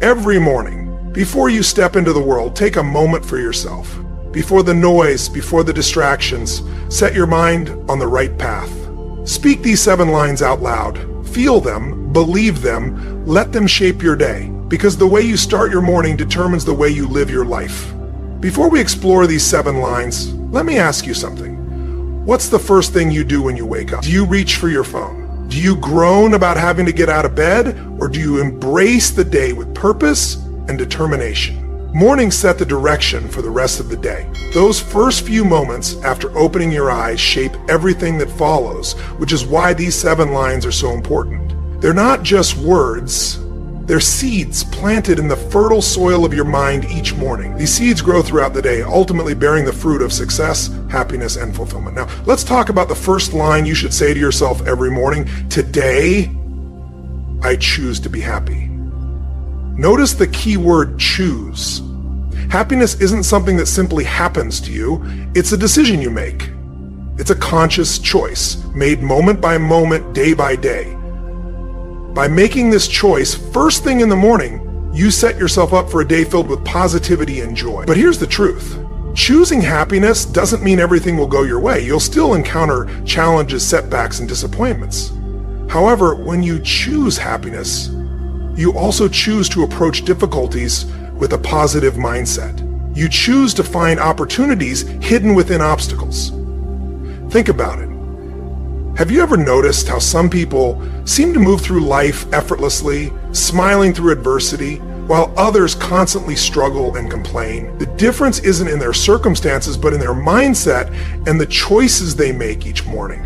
Every morning, before you step into the world, take a moment for yourself. Before the noise, before the distractions, set your mind on the right path. Speak these 7 lines out loud. Feel them, believe them, let them shape your day, because the way you start your morning determines the way you live your life. Before we explore these 7 lines, let me ask you something. What's the first thing you do when you wake up? Do you reach for your phone? Do you groan about having to get out of bed, or do you embrace the day with purpose and determination? Mornings set the direction for the rest of the day. Those first few moments after opening your eyes shape everything that follows, which is why these 7 lines are so important. They're not just words, they're seeds planted in the fertile soil of your mind each morning. These seeds grow throughout the day, ultimately bearing the fruit of success, happiness, and fulfillment. Now, let's talk about the first line you should say to yourself every morning. Today, I choose to be happy. Notice the key word choose. Happiness isn't something that simply happens to you. It's a decision you make. It's a conscious choice made moment by moment, day by day. By making this choice first thing in the morning, you set yourself up for a day filled with positivity and joy. But here's the truth. Choosing happiness doesn't mean everything will go your way. You'll still encounter challenges, setbacks, and disappointments. However, when you choose happiness, you also choose to approach difficulties with a positive mindset. You choose to find opportunities hidden within obstacles. Think about it. Have you ever noticed how some people seem to move through life effortlessly, smiling through adversity, while others constantly struggle and complain? The difference isn't in their circumstances, but in their mindset and the choices they make each morning.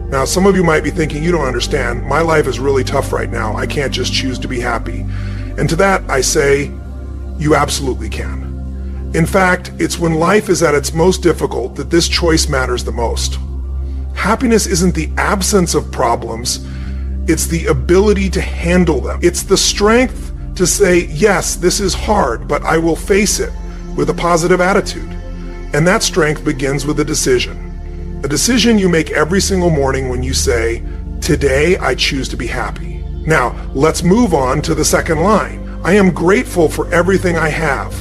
Now, some of you might be thinking, you don't understand. My life is really tough right now. I can't just choose to be happy. And to that, I say, you absolutely can. In fact, it's when life is at its most difficult that this choice matters the most. Happiness isn't the absence of problems. It's the ability to handle them. It's the strength to say, yes, this is hard, but I will face it with a positive attitude. And that strength begins with a decision. A decision you make every single morning when you say, today I choose to be happy. Now, let's move on to the second line. I am grateful for everything I have.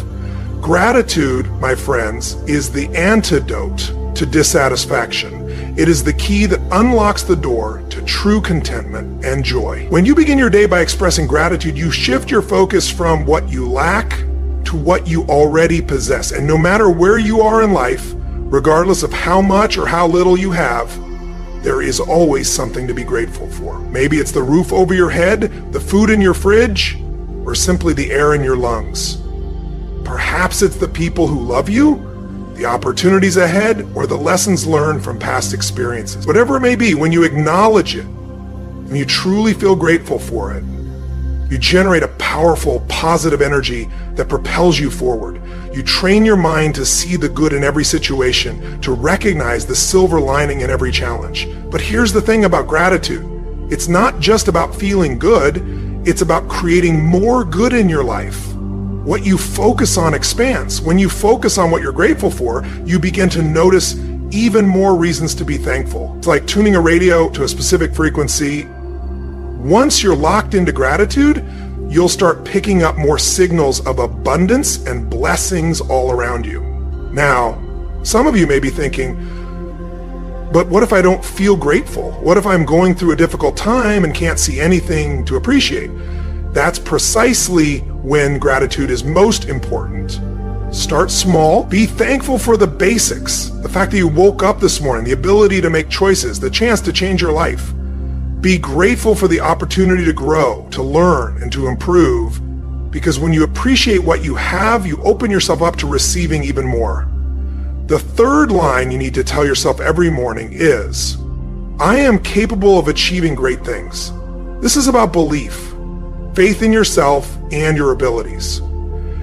Gratitude, my friends, is the antidote to dissatisfaction. It is the key that unlocks the door to true contentment and joy. When you begin your day by expressing gratitude, you shift your focus from what you lack to what you already possess. And no matter where you are in life, regardless of how much or how little you have, there is always something to be grateful for. Maybe it's the roof over your head, the food in your fridge, or simply the air in your lungs. Perhaps it's the people who love you, the opportunities ahead, or the lessons learned from past experiences. Whatever it may be, when you acknowledge it, when you truly feel grateful for it, you generate a powerful, positive energy that propels you forward. You train your mind to see the good in every situation, to recognize the silver lining in every challenge. But here's the thing about gratitude. It's not just about feeling good, it's about creating more good in your life. What you focus on expands. When you focus on what you're grateful for, you begin to notice even more reasons to be thankful. It's like tuning a radio to a specific frequency. Once you're locked into gratitude, you'll start picking up more signals of abundance and blessings all around you. Now, some of you may be thinking, but what if I don't feel grateful? What if I'm going through a difficult time and can't see anything to appreciate? That's precisely when gratitude is most important. Start small. Be thankful for the basics. The fact that you woke up this morning, the ability to make choices, the chance to change your life. Be grateful for the opportunity to grow, to learn, and to improve, because when you appreciate what you have, you open yourself up to receiving even more. The third line you need to tell yourself every morning is, I am capable of achieving great things. This is about belief, faith in yourself and your abilities.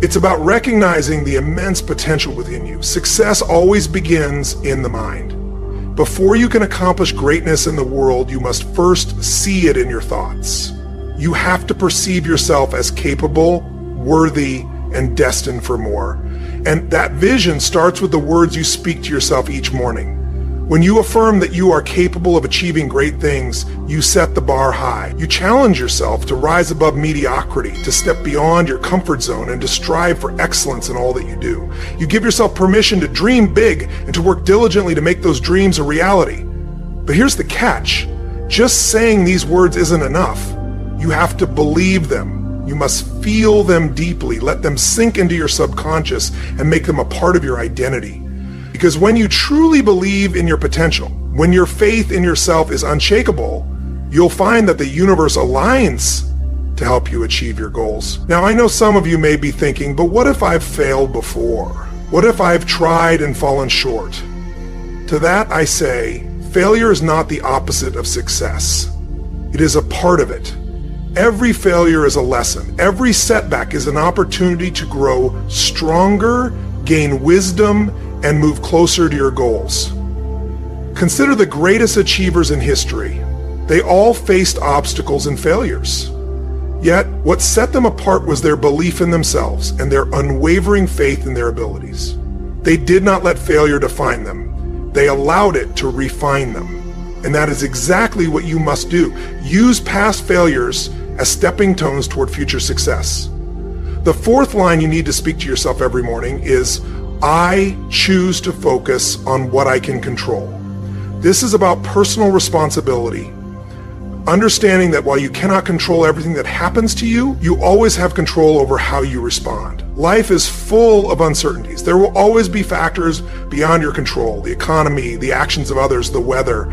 It's about recognizing the immense potential within you. Success always begins in the mind. Before you can accomplish greatness in the world, you must first see it in your thoughts. You have to perceive yourself as capable, worthy, and destined for more. And that vision starts with the words you speak to yourself each morning. When you affirm that you are capable of achieving great things, you set the bar high. You challenge yourself to rise above mediocrity, to step beyond your comfort zone, and to strive for excellence in all that you do. You give yourself permission to dream big and to work diligently to make those dreams a reality. But here's the catch. Just saying these words isn't enough. You have to believe them. You must feel them deeply, let them sink into your subconscious, and make them a part of your identity. Because when you truly believe in your potential, when your faith in yourself is unshakable, you'll find that the universe aligns to help you achieve your goals. Now, I know some of you may be thinking, but what if I've failed before? What if I've tried and fallen short? To that I say, failure is not the opposite of success. It is a part of it. Every failure is a lesson. Every setback is an opportunity to grow stronger, gain wisdom, and move closer to your goals. Consider the greatest achievers in history. They all faced obstacles and failures. Yet, what set them apart was their belief in themselves and their unwavering faith in their abilities. They did not let failure define them. They allowed it to refine them. And that is exactly what you must do. Use past failures as stepping stones toward future success. The fourth line you need to speak to yourself every morning is, I choose to focus on what I can control. This is about personal responsibility. Understanding that while you cannot control everything that happens to you, you always have control over how you respond. Life is full of uncertainties. There will always be factors beyond your control, the economy, the actions of others, the weather.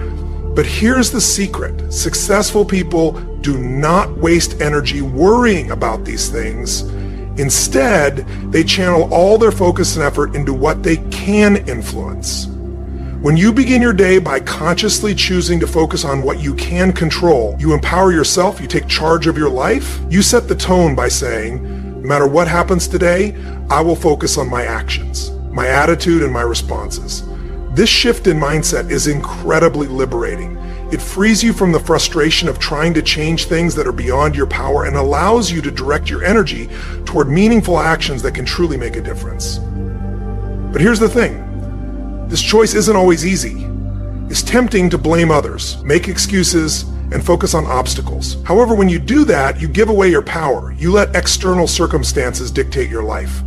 But here's the secret. Successful people do not waste energy worrying about these things. Instead, they channel all their focus and effort into what they can influence. When you begin your day by consciously choosing to focus on what you can control, you empower yourself, you take charge of your life, you set the tone by saying, no matter what happens today, I will focus on my actions, my attitude, and my responses. This shift in mindset is incredibly liberating. It frees you from the frustration of trying to change things that are beyond your power and allows you to direct your energy toward meaningful actions that can truly make a difference. But here's the thing. This choice isn't always easy. It's tempting to blame others, make excuses, and focus on obstacles. However, when you do that, you give away your power. You let external circumstances dictate your life.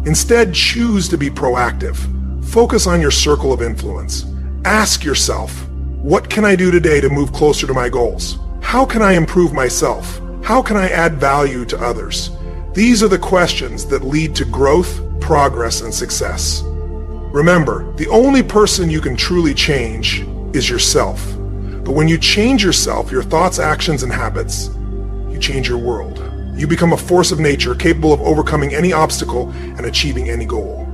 Instead, choose to be proactive. Focus on your circle of influence. Ask yourself, what can I do today to move closer to my goals? How can I improve myself? How can I add value to others? These are the questions that lead to growth, progress, and success. Remember, the only person you can truly change is yourself. But when you change yourself, your thoughts, actions, and habits, you change your world. You become a force of nature capable of overcoming any obstacle and achieving any goal.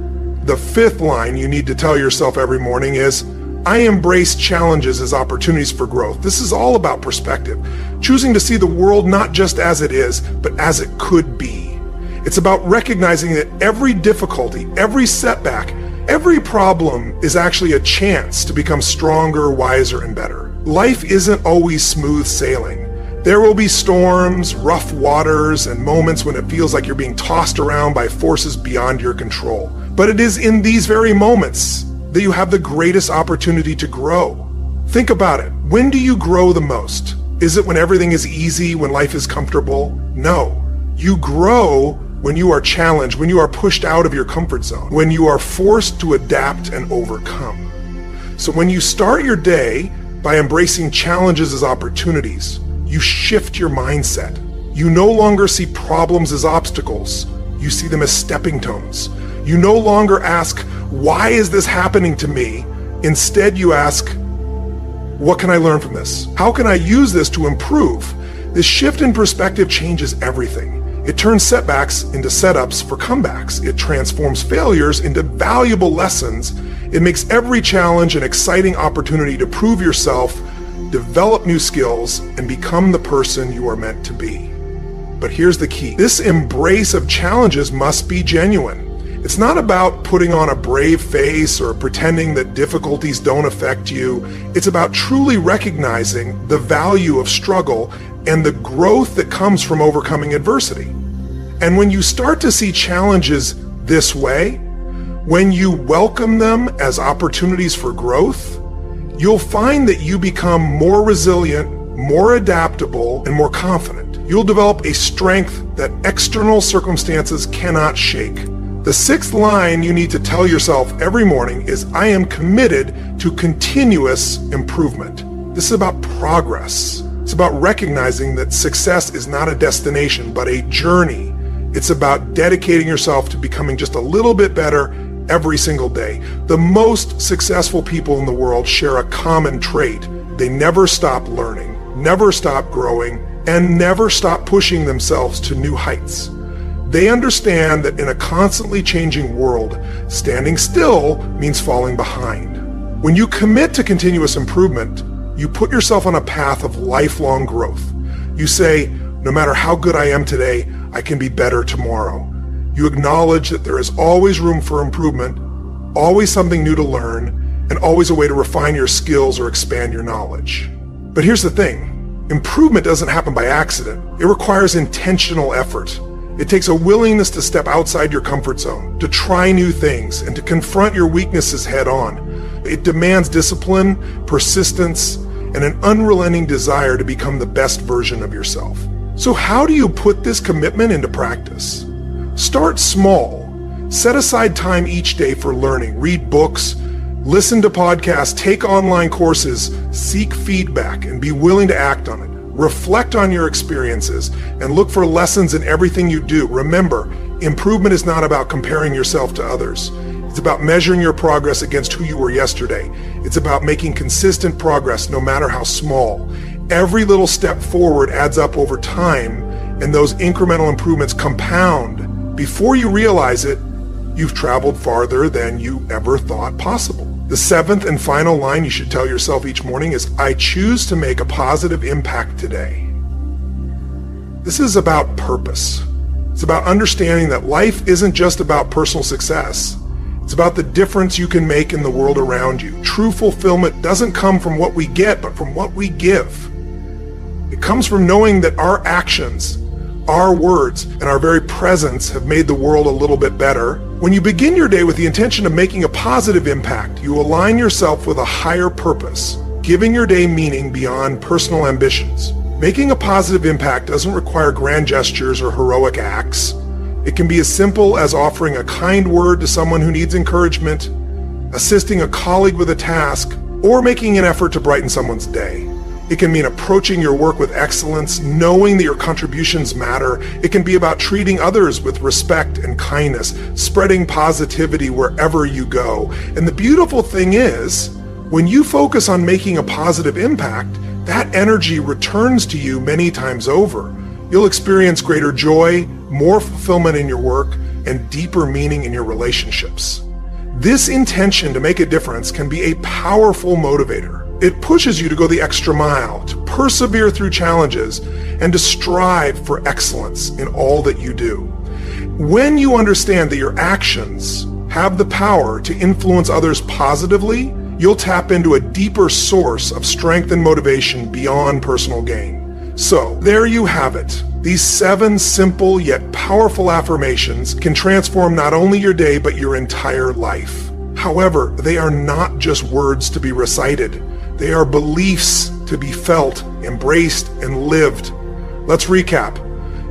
The fifth line you need to tell yourself every morning is, I embrace challenges as opportunities for growth. This is all about perspective, choosing to see the world not just as it is, but as it could be. It's about recognizing that every difficulty, every setback, every problem is actually a chance to become stronger, wiser, and better. Life isn't always smooth sailing. There will be storms, rough waters, and moments when it feels like you're being tossed around by forces beyond your control. But it is in these very moments that you have the greatest opportunity to grow. Think about it. When do you grow the most? Is it when everything is easy, when life is comfortable? No. You grow when you are challenged, when you are pushed out of your comfort zone, when you are forced to adapt and overcome. So when you start your day by embracing challenges as opportunities, you shift your mindset. You no longer see problems as obstacles. You see them as stepping stones. You no longer ask, why is this happening to me? Instead, you ask, what can I learn from this? How can I use this to improve? This shift in perspective changes everything. It turns setbacks into setups for comebacks. It transforms failures into valuable lessons. It makes every challenge an exciting opportunity to prove yourself, develop new skills, and become the person you are meant to be. But here's the key. This embrace of challenges must be genuine. It's not about putting on a brave face or pretending that difficulties don't affect you. It's about truly recognizing the value of struggle and the growth that comes from overcoming adversity. And when you start to see challenges this way, when you welcome them as opportunities for growth, you'll find that you become more resilient, more adaptable, and more confident. You'll develop a strength that external circumstances cannot shake. The sixth line you need to tell yourself every morning is, I am committed to continuous improvement. This is about progress. It's about recognizing that success is not a destination, but a journey. It's about dedicating yourself to becoming just a little bit better every single day. The most successful people in the world share a common trait. They never stop learning, never stop growing, and never stop pushing themselves to new heights. They understand that in a constantly changing world, standing still means falling behind. When you commit to continuous improvement, you put yourself on a path of lifelong growth. You say, no matter how good I am today, I can be better tomorrow. You acknowledge that there is always room for improvement, always something new to learn, and always a way to refine your skills or expand your knowledge. But here's the thing, improvement doesn't happen by accident. It requires intentional effort. It takes a willingness to step outside your comfort zone, to try new things, and to confront your weaknesses head on. It demands discipline, persistence, and an unrelenting desire to become the best version of yourself. So how do you put this commitment into practice? Start small. Set aside time each day for learning. Read books, listen to podcasts, take online courses, seek feedback, and be willing to act on it. Reflect on your experiences and look for lessons in everything you do. Remember, improvement is not about comparing yourself to others. It's about measuring your progress against who you were yesterday. It's about making consistent progress no matter how small. Every little step forward adds up over time, and those incremental improvements compound. Before you realize it, you've traveled farther than you ever thought possible. The seventh and final line you should tell yourself each morning is, I choose to make a positive impact today. This is about purpose. It's about understanding that life isn't just about personal success. It's about the difference you can make in the world around you. True fulfillment doesn't come from what we get, but from what we give. It comes from knowing that our actions, our words, and our very presence have made the world a little bit better. When you begin your day with the intention of making a positive impact, you align yourself with a higher purpose, giving your day meaning beyond personal ambitions. Making a positive impact doesn't require grand gestures or heroic acts. It can be as simple as offering a kind word to someone who needs encouragement, assisting a colleague with a task, or making an effort to brighten someone's day. It can mean approaching your work with excellence, knowing that your contributions matter. It can be about treating others with respect and kindness, spreading positivity wherever you go. And the beautiful thing is, when you focus on making a positive impact, that energy returns to you many times over. You'll experience greater joy, more fulfillment in your work, and deeper meaning in your relationships. This intention to make a difference can be a powerful motivator. It pushes you to go the extra mile, to persevere through challenges, and to strive for excellence in all that you do. When you understand that your actions have the power to influence others positively, you'll tap into a deeper source of strength and motivation beyond personal gain. So, there you have it. These 7 simple yet powerful affirmations can transform not only your day, but your entire life. However, they are not just words to be recited. They are beliefs to be felt, embraced, and lived. Let's recap.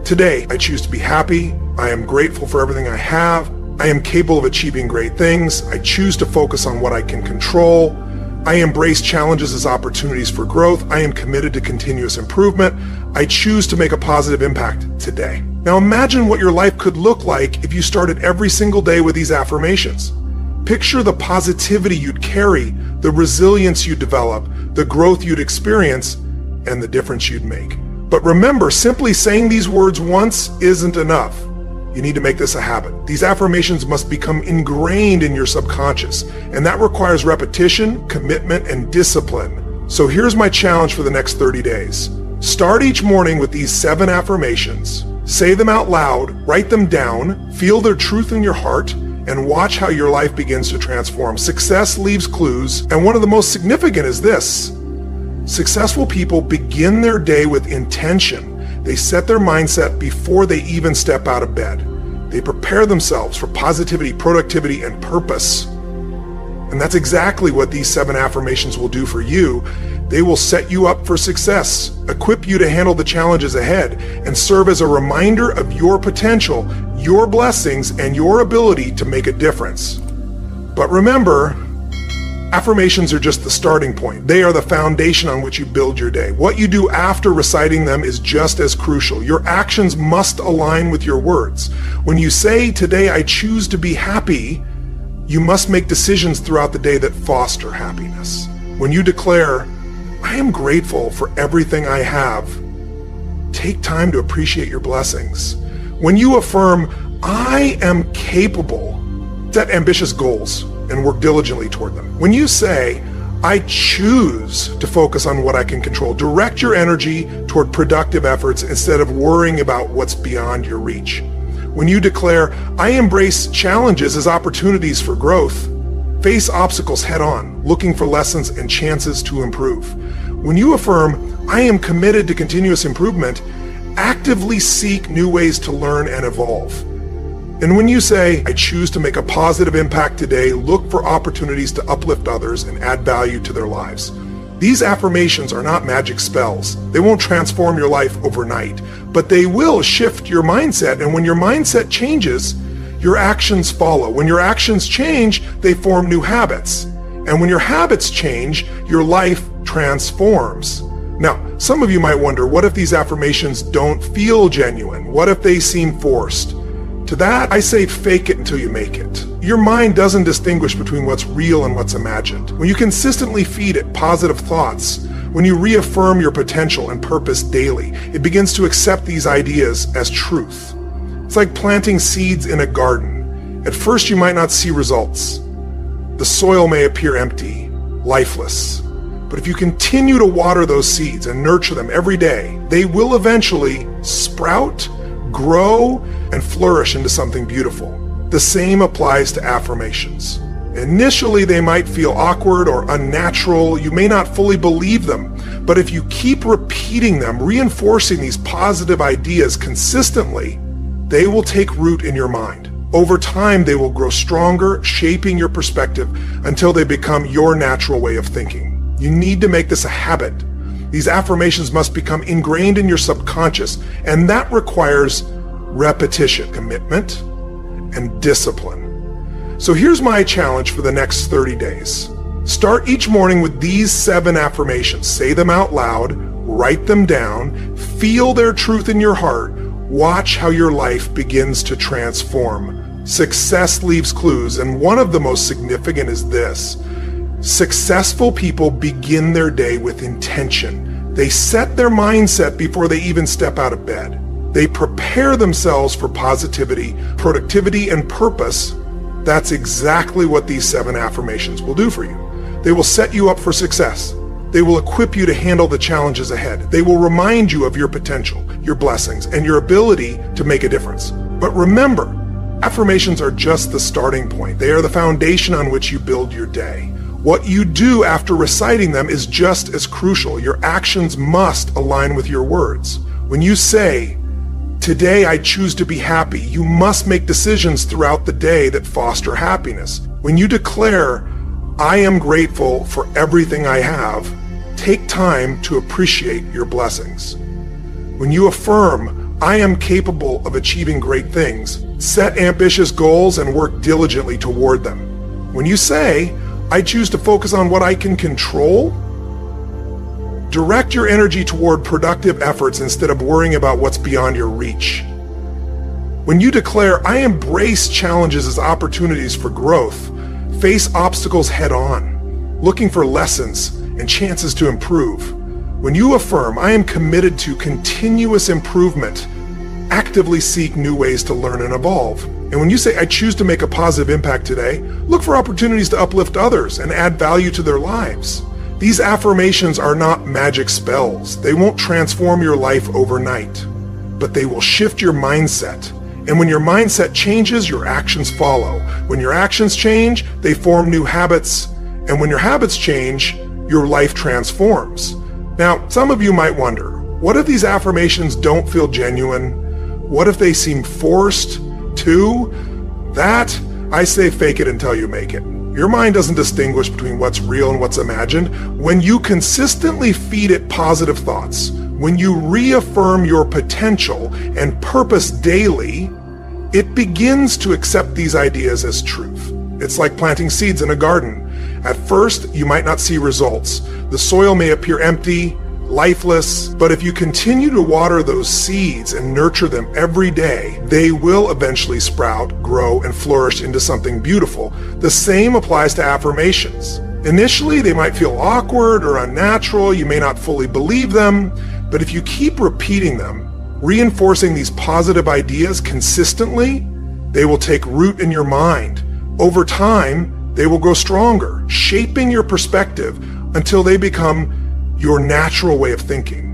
Today, I choose to be happy. I am grateful for everything I have. I am capable of achieving great things. I choose to focus on what I can control. I embrace challenges as opportunities for growth. I am committed to continuous improvement. I choose to make a positive impact today. Now imagine what your life could look like if you started every single day with these affirmations. Picture the positivity you'd carry, the resilience you'd develop, the growth you'd experience, and the difference you'd make. But remember, simply saying these words once isn't enough. You need to make this a habit. These affirmations must become ingrained in your subconscious, and that requires repetition, commitment, and discipline. So here's my challenge for the next 30 days. Start each morning with these 7 affirmations. Say them out loud, write them down, feel their truth in your heart, and watch how your life begins to transform. Success leaves clues, and one of the most significant is this. Successful people begin their day with intention. They set their mindset before they even step out of bed. They prepare themselves for positivity, productivity, and purpose. And that's exactly what these 7 affirmations will do for you. They will set you up for success, equip you to handle the challenges ahead, and serve as a reminder of your potential, your blessings, and your ability to make a difference. But remember, affirmations are just the starting point. They are the foundation on which you build your day. What you do after reciting them is just as crucial. Your actions must align with your words. When you say, "Today I choose to be happy," you must make decisions throughout the day that foster happiness. When you declare, "I am grateful for everything I have," take time to appreciate your blessings. When you affirm, "I am capable," set ambitious goals and work diligently toward them. When you say, "I choose to focus on what I can control," direct your energy toward productive efforts instead of worrying about what's beyond your reach. When you declare, "I embrace challenges as opportunities for growth," face obstacles head on, looking for lessons and chances to improve. When you affirm, "I am committed to continuous improvement," actively seek new ways to learn and evolve. And when you say, "I choose to make a positive impact today," look for opportunities to uplift others and add value to their lives. These affirmations are not magic spells. They won't transform your life overnight, but they will shift your mindset. And when your mindset changes, your actions follow. When your actions change, they form new habits. And when your habits change, your life transforms. Now, some of you might wonder, what if these affirmations don't feel genuine? What if they seem forced? To that, I say fake it until you make it. Your mind doesn't distinguish between what's real and what's imagined. When you consistently feed it positive thoughts, when you reaffirm your potential and purpose daily, it begins to accept these ideas as truth. It's like planting seeds in a garden. At first, you might not see results. The soil may appear empty, lifeless. But if you continue to water those seeds and nurture them every day, they will eventually sprout, grow, and flourish into something beautiful. The same applies to affirmations. Initially, they might feel awkward or unnatural. You may not fully believe them, but if you keep repeating them, reinforcing these positive ideas consistently, they will take root in your mind. Over time, they will grow stronger, shaping your perspective until they become your natural way of thinking. You need to make this a habit. These affirmations must become ingrained in your subconscious, and that requires repetition, commitment, and discipline. So here's my challenge for the next 30 days. Start each morning with these 7 affirmations. Say them out loud, write them down, feel their truth in your heart, watch how your life begins to transform. Success leaves clues, and one of the most significant is this. Successful people begin their day with intention. They set their mindset before they even step out of bed. They prepare themselves for positivity, productivity, and purpose. That's exactly what these 7 affirmations will do for you. They will set you up for success. They will equip you to handle the challenges ahead. They will remind you of your potential, your blessings, and your ability to make a difference. But remember, affirmations are just the starting point. They are the foundation on which you build your day. What you do after reciting them is just as crucial. Your actions must align with your words. When you say, "Today I choose to be happy," you must make decisions throughout the day that foster happiness. When you declare, "I am grateful for everything I have," take time to appreciate your blessings. When you affirm, "I am capable of achieving great things," set ambitious goals and work diligently toward them. When you say, "I choose to focus on what I can control," direct your energy toward productive efforts instead of worrying about what's beyond your reach. When you declare, "I embrace challenges as opportunities for growth," face obstacles head on, looking for lessons and chances to improve. When you affirm, "I am committed to continuous improvement," actively seek new ways to learn and evolve. And when you say, "I choose to make a positive impact today," look for opportunities to uplift others and add value to their lives. These affirmations are not magic spells. They won't transform your life overnight, but they will shift your mindset. And when your mindset changes, your actions follow. When your actions change, they form new habits. And when your habits change, your life transforms. Now, some of you might wonder, what if these affirmations don't feel genuine? What if they seem forced? To that, I say fake it until you make it. Your mind doesn't distinguish between what's real and what's imagined. When you consistently feed it positive thoughts, when you reaffirm your potential and purpose daily, it begins to accept these ideas as truth. It's like planting seeds in a garden. At first, you might not see results. The soil may appear empty, lifeless, but if you continue to water those seeds and nurture them every day, they will eventually sprout, grow, and flourish into something beautiful. The same applies to affirmations. Initially, they might feel awkward or unnatural. You may not fully believe them, but if you keep repeating them, reinforcing these positive ideas consistently, they will take root in your mind. Over time, they will grow stronger, shaping your perspective until they become your natural way of thinking.